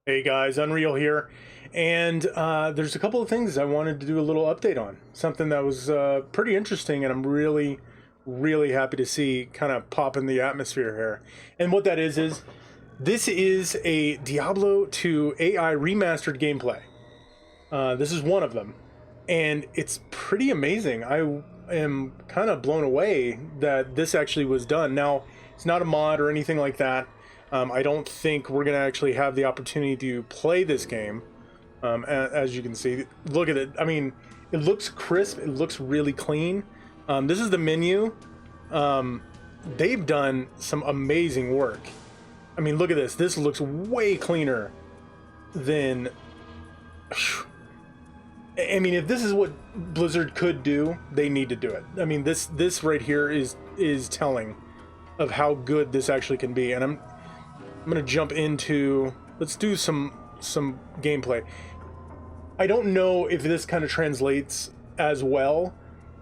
Hey guys, Unreal here, and there's a couple of things I wanted to do a little update on. Something that was pretty interesting, and I'm really happy to see kind of pop in the atmosphere here. And what that is this is a Diablo 2 AI remastered gameplay. This is one of them, and it's pretty amazing. I am kind of blown away that this actually was done. Now, it's not a mod or anything like that. I don't think we're going to actually have the opportunity to play this game. As you can see, look at it. I mean, it looks crisp. It looks really clean. This is the menu. They've done some amazing work. I mean, look at this. This looks way cleaner than... I mean, if this is what Blizzard could do, they need to do it. I mean, this right here is telling of how good this actually can be. And I'm gonna jump into, let's do some gameplay. I don't know if this kind of translates as well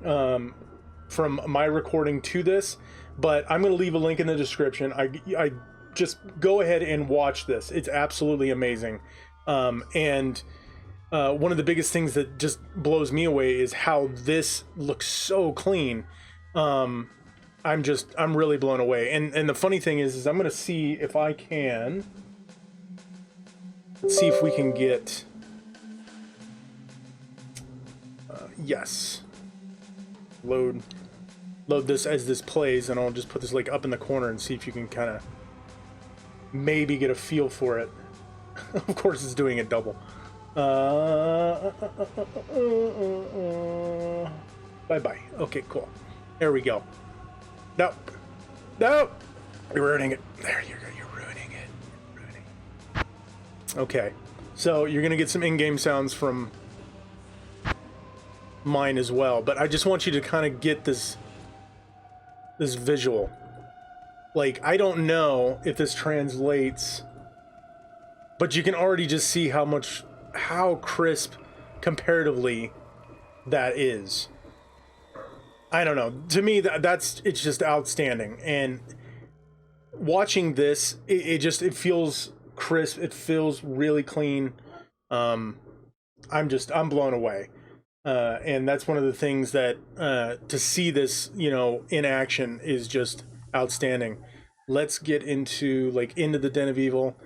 from my recording to this, but I'm gonna leave a link in the description. I just go ahead and watch this. It's absolutely amazing. And one of the biggest things that just blows me away is how this looks so clean. I'm really blown away. And the funny thing is I'm gonna see if I can, let's see if we can get, yes, load this as this plays, and I'll just put this like up in the corner and see if you can kind of maybe get a feel for it. Of course it's doing it double. Bye-bye. Okay, cool. There we go. No, you're ruining it. There you go. You're ruining it. Okay, so you're gonna get some in-game sounds from mine as well, but I just want you to kind of get this visual. Like, I don't know if this translates, but you can already just see how crisp comparatively that is. I don't know. To me, it's just outstanding. And watching this, it feels crisp. It feels really clean. I'm blown away. And that's one of the things that to see this, in action is just outstanding. Let's get into the Den of Evil.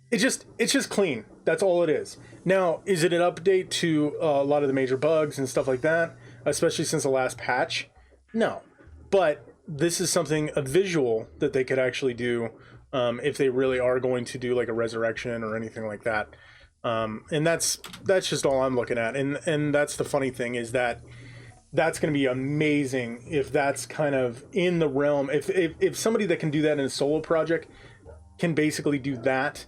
It's just clean. That's all it is. Now, is it an update to a lot of the major bugs and stuff like that, especially since the last patch? No, but this is a visual that they could actually do if they really are going to do like a resurrection or anything like that. And that's just all I'm looking at. And that's the funny thing, is that that's going to be amazing if that's kind of in the realm. If somebody that can do that in a solo project can basically do that,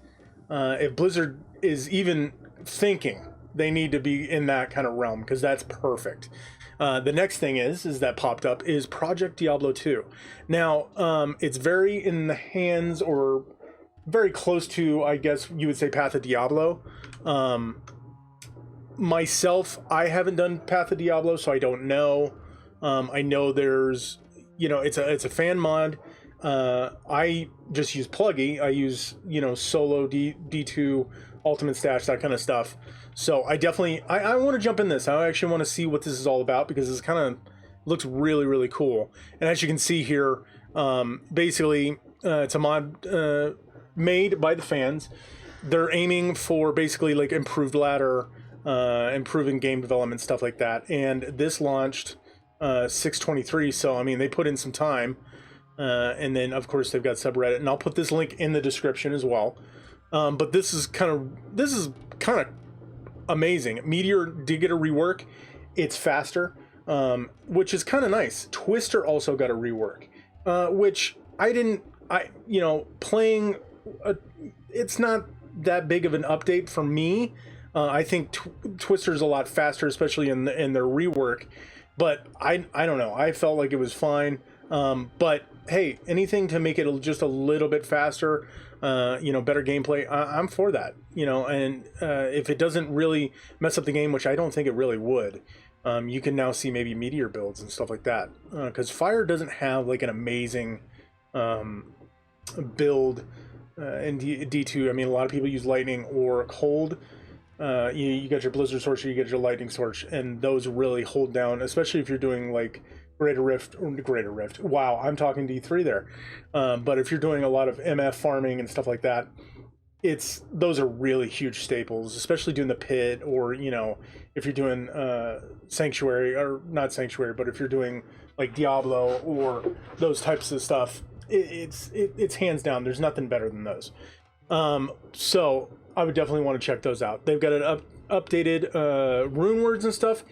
if Blizzard is even thinking, they need to be in that kind of realm, because that's perfect. The next thing is that popped up is Project Diablo 2. Now, it's very in the hands, or very close to, I guess you would say, Path of Diablo. Myself, I haven't done Path of Diablo, so I don't know. I know there's, it's a fan mod. I just use Pluggy. I use, solo D2, ultimate stash, that kind of stuff. So I definitely, I want to jump in this. I actually want to see what this is all about, because this kind of looks really cool. And as you can see here, basically, it's a mod made by the fans. They're aiming for basically like improved ladder, improving game development, stuff like that. And this launched 6/23, so I mean, they put in some time. And then of course they've got subreddit, and I'll put this link in the description as well. But this is kind of amazing. Meteor did get a rework. It's faster, which is kind of nice. Twister also got a rework, which playing it's not that big of an update for me. I think Twister's a lot faster, especially in their rework, but I don't know, I felt like it was fine. But hey, anything to make it just a little bit faster, better gameplay, I'm for that. And if it doesn't really mess up the game, which I don't think it really would, you can now see maybe meteor builds and stuff like that, because Fire doesn't have like an amazing build in D2. I mean, a lot of people use lightning or cold. You got your blizzard torch, you get your lightning torch, and those really hold down, especially if you're doing like greater rift or greater rift. Wow, I'm talking D3 there. But if you're doing a lot of MF farming and stuff like that, those are really huge staples, especially doing the pit, or if you're doing sanctuary, or not sanctuary, but if you're doing like Diablo or those types of stuff, it's hands down. There's nothing better than those. So I would definitely want to check those out. They've got an updated rune words and stuff.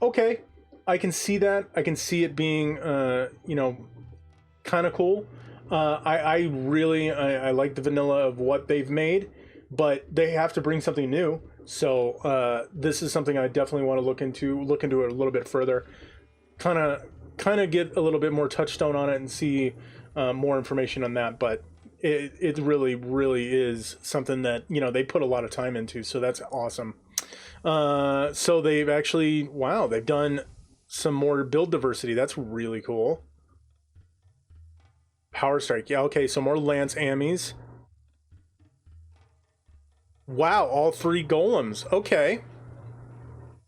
Okay, I can see that. I can see it being kind of cool. I really like the vanilla of what they've made, but they have to bring something new. So this is something I definitely want to look into it a little bit further, kind of get a little bit more touchstone on it and see more information on that. But it really is something that they put a lot of time into, so that's awesome. So they've actually, wow, they've done some more build diversity. That's really cool. Power strike, yeah, okay, so more lance ammies. Wow, all 3 golems. Okay,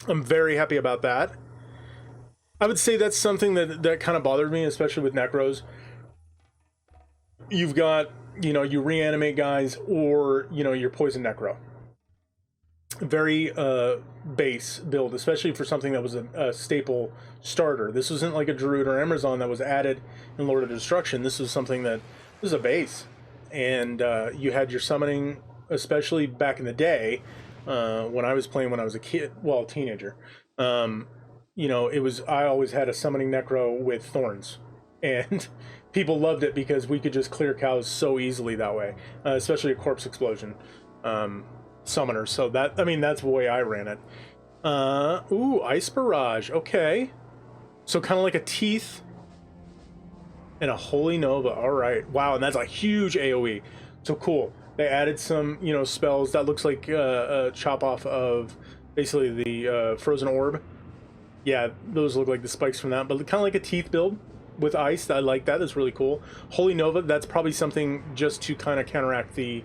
I'm very happy about that. I would say that's something that kind of bothered me, especially with necros. You've got, you reanimate guys, or your poison necro. Very base build, especially for something that was a staple starter. This wasn't like a Druid or Amazon that was added in Lord of Destruction. This was something that was a base, and you had your summoning, especially back in the day when I was playing when I was a kid, well, teenager. It was, I always had a summoning necro with thorns, and people loved it because we could just clear cows so easily that way, especially a corpse explosion summoner. So that's the way I ran it. Ooh, ice barrage. Okay, so kind of like a teeth and a holy nova. All right, wow, and that's a huge AoE. So cool. They added some spells that looks like a chop off of basically the frozen orb. Yeah, those look like the spikes from that, but kind of like a teeth build with ice. I like that. That's really cool. Holy nova, that's probably something just to kind of counteract the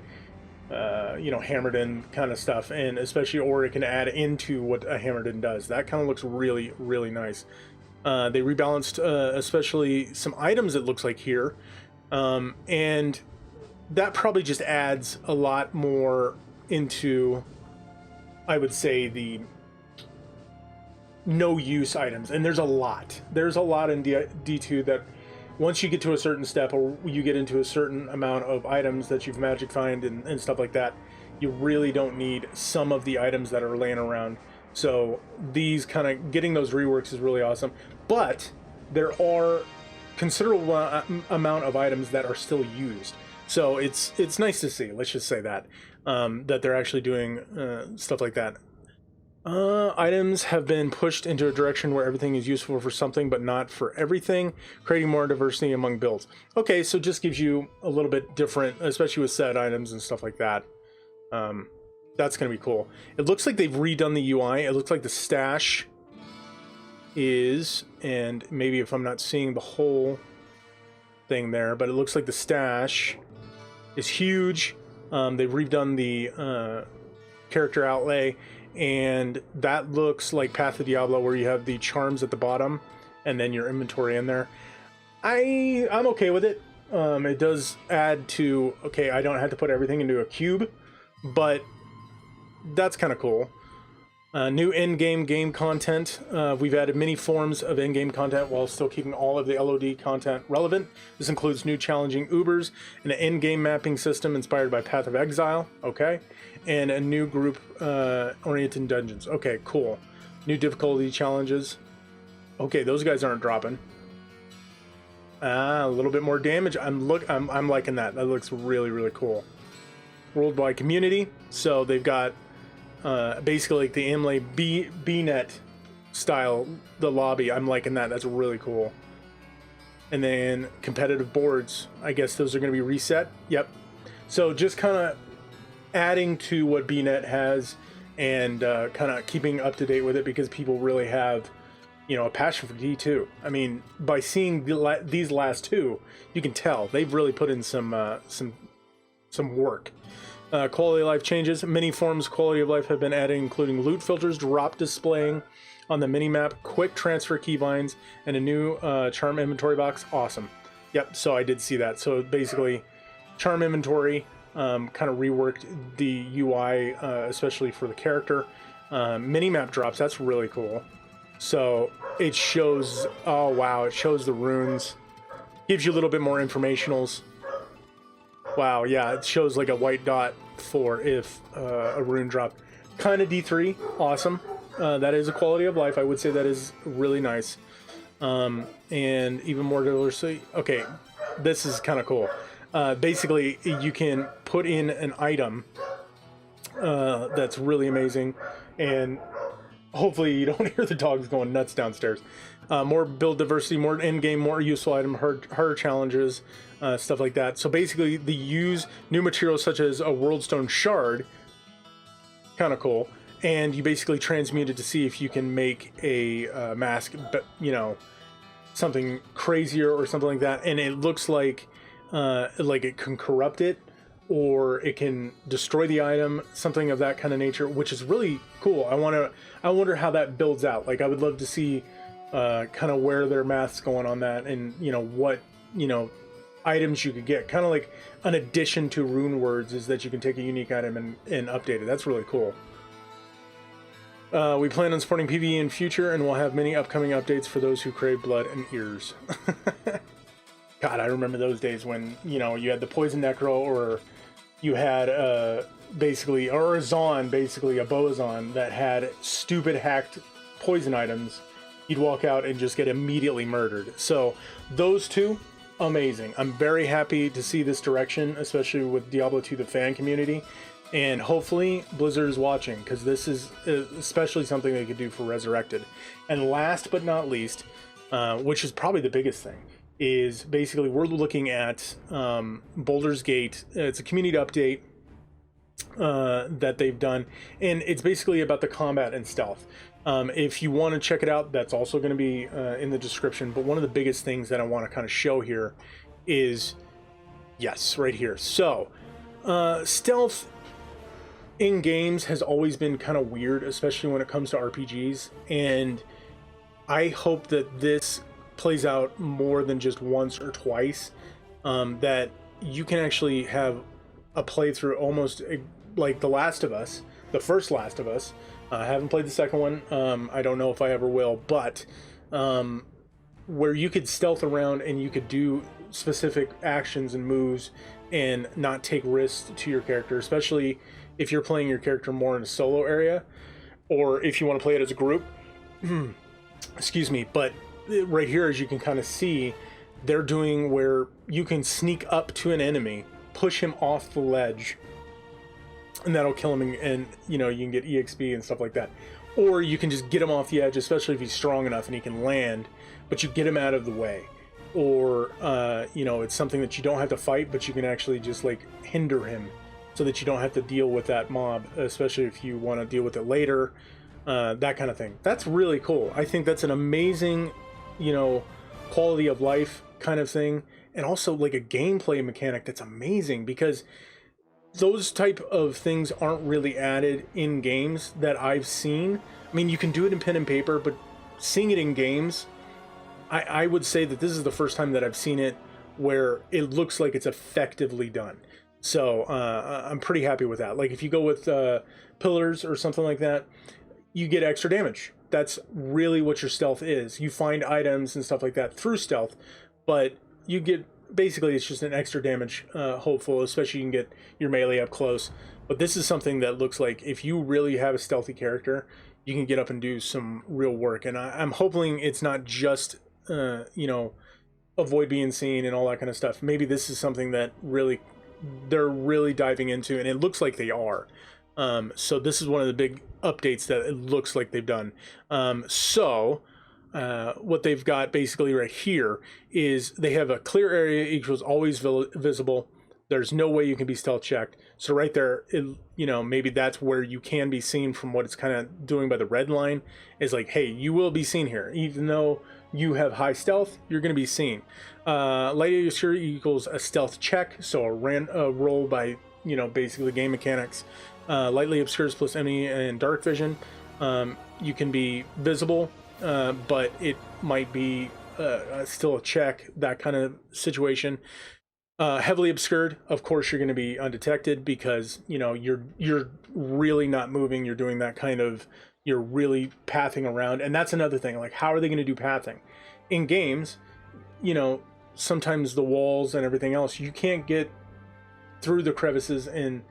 hammered in kind of stuff, and especially, or it can add into what a hammered in does. That kind of looks really nice. They rebalanced especially some items, it looks like here, and that probably just adds a lot more into, I would say, the no use items. And there's a lot in D2 that once you get to a certain step, or you get into a certain amount of items that you've magic find and stuff like that, you really don't need some of the items that are laying around. So these kind of getting those reworks is really awesome, but there are considerable amount of items that are still used. So it's nice to see, let's just say that, that they're actually doing stuff like that. Items have been pushed into a direction where everything is useful for something, but not for everything, creating more diversity among builds. Okay, so just gives you a little bit different, especially with set items and stuff like that. That's going to be cool. It looks like they've redone the UI. It looks like the stash is, and maybe if I'm not seeing the whole thing there, but it looks like the stash is huge. They've redone the character outlay, and that looks like Path of Diablo, where you have the charms at the bottom and then your inventory in there. I'm okay with it. It does add to, okay, I don't have to put everything into a cube, but that's kind of cool. New in-game game content. We've added many forms of in-game content while still keeping all of the LOD content relevant. This includes new challenging Ubers, and an in-game mapping system inspired by Path of Exile, okay, and a new group-oriented dungeons. Okay, cool. New difficulty challenges. Okay, those guys aren't dropping. A little bit more damage. I'm liking that. That looks really cool. Worldwide community. So they've got basically like the Imlay BNet style, the lobby. I'm liking that. That's really cool. And then competitive boards. I guess those are going to be reset. Yep. So just kind of adding to what BNet has, and kind of keeping up to date with it, because people really have, a passion for D2. I mean, by seeing these last two, you can tell they've really put in some some work. Quality of life changes. Many forms of quality of life have been added, including loot filters, drop displaying on the minimap, quick transfer keybinds, and a new charm inventory box. Awesome. Yep, so I did see that. So basically, charm inventory kind of reworked the UI, especially for the character. Minimap drops, that's really cool. So it shows, oh wow, it shows the runes. Gives you a little bit more informationals. Wow, yeah, it shows like a white dot for if a rune dropped. Kind of D3, awesome. That is a quality of life. I would say that is really nice. And even more diversity. Okay, this is kind of cool. Basically, you can put in an item that's really amazing, and hopefully you don't hear the dogs going nuts downstairs. More build diversity, more in-game, more useful item, harder challenges, stuff like that. So basically, they use new materials such as a Worldstone shard, kind of cool, and you basically transmute it to see if you can make a mask, you know, something crazier or something like that. And it looks like it can corrupt it, or it can destroy the item, something of that kind of nature, which is really cool. I wonder how that builds out. Like, I would love to see kind of where their math's going on that, and you know what, you know, items you could get. Kind of like an addition to rune words is that you can take a unique item and update it. That's really cool. We plan on supporting PvE in future, and we'll have many upcoming updates for those who crave blood and ears. God, I remember those days when, you know, you had the poison necro, or you had basically, or a Zon, basically a Boazon that had stupid hacked poison items. You'd walk out and just get immediately murdered. So those two, amazing. I'm very happy to see this direction, especially with Diablo 2, the fan community. And hopefully Blizzard is watching, because this is especially something they could do for Resurrected. And last but not least, which is probably the biggest thing, is basically we're looking at Baldur's Gate. It's a community update that they've done, and it's basically about the combat and stealth. If you want to check it out, that's also going to be in the description. But one of the biggest things that I want to kind of show here is, yes, right here. So stealth in games has always been kind of weird, especially when it comes to RPGs, and I hope that this plays out more than just once or twice, that you can actually have a playthrough almost like The Last of Us, the first Last of Us. I haven't played the second one. I don't know if I ever will, but where you could stealth around and you could do specific actions and moves and not take risks to your character, especially if you're playing your character more in a solo area, or if you want to play it as a group. Excuse me. But right here, as you can kind of see, they're doing where you can sneak up to an enemy, push him off the ledge, and that'll kill him, and you know, you can get EXP and stuff like that. Or you can just get him off the edge, especially if he's strong enough and he can land, but you get him out of the way. Or you know, it's something that you don't have to fight, but you can actually just like hinder him, so that you don't have to deal with that mob, especially if you want to deal with it later, that kind of thing. That's really cool. I think that's an amazing, you know, quality of life kind of thing, and also like a gameplay mechanic that's amazing, because those type of things aren't really added in games that I've seen. I mean, you can do it in pen and paper, but seeing it in games, I would say that this is the first time that I've seen it where it looks like it's effectively done. So I'm pretty happy with that. Like if you go with pillars or something like that, you get extra damage. That's really what your stealth is. You find items and stuff like that through stealth, but you get, basically it's just an extra damage hopeful, especially you can get your melee up close. But this is something that looks like if you really have a stealthy character, you can get up and do some real work. And I'm hoping it's not just you know, avoid being seen and all that kind of stuff. Maybe this is something that really they're really diving into, and it looks like they are. So this is one of the big updates that it looks like they've done. What they've got basically right here is they have a clear area equals always visible. There's no way you can be stealth checked. So right there, you know, maybe that's where you can be seen from what it's kind of doing by the red line is like, hey, you will be seen here. Even though you have high stealth, you're going to be seen. Lightly obscure equals a stealth check. So a roll by, you know, basically game mechanics. Lightly obscures plus enemy and dark vision. You can be visible, but it might be still a check, that kind of situation. Heavily obscured, of course, you're going to be undetected because, you know, you're really not moving. You're doing that kind of, you're really pathing around. And that's another thing. Like, how are they going to do pathing? In games, you know, sometimes the walls and everything else, you can't get through the crevices and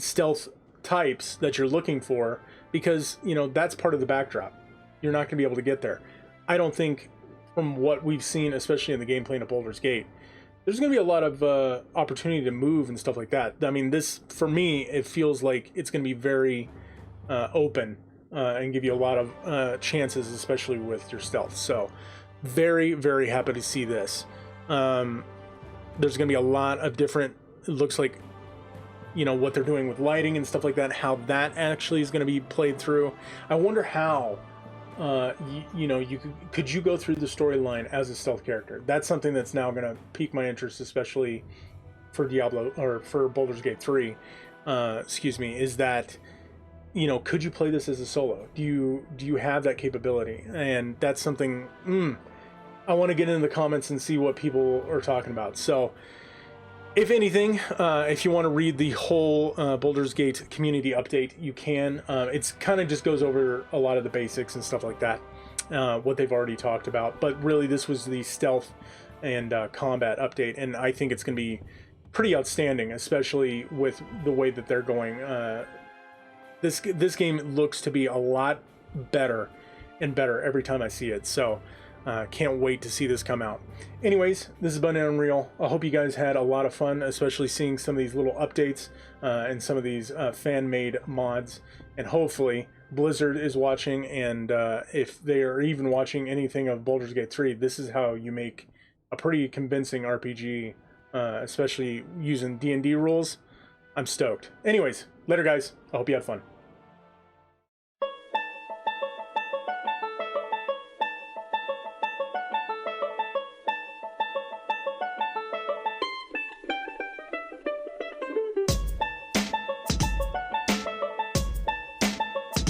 stealth types that you're looking for because, you know, that's part of the backdrop. You're not going to be able to get there. I don't think, from what we've seen, especially in the gameplay of Baldur's Gate, there's going to be a lot of opportunity to move and stuff like that. I mean, this, for me, it feels like it's going to be very open and give you a lot of chances, especially with your stealth. So very, very happy to see this. There's going to be a lot of different, it looks like, you know, what they're doing with lighting and stuff like that, how that actually is going to be played through. I wonder how, you know, could you go through the storyline as a stealth character? That's something that's now going to pique my interest, especially for Diablo, or for Baldur's Gate 3, excuse me, is that, you know, could you play this as a solo? Do you have that capability? And that's something I want to get into the comments and see what people are talking about. So if anything, if you want to read the whole Baldur's Gate community update, you can. It's kind of just goes over a lot of the basics and stuff like that, what they've already talked about. But really, this was the stealth and combat update, and I think it's going to be pretty outstanding, especially with the way that they're going. This game looks to be a lot better and better every time I see it. So can't wait to see this come out. Anyways, this has been Unreal. I hope you guys had a lot of fun, especially seeing some of these little updates and some of these fan-made mods. And hopefully Blizzard is watching, and if they are even watching anything of Baldur's Gate 3, this is how you make a pretty convincing RPG, especially using D&D rules. I'm stoked. Anyways, later guys. I hope you had fun.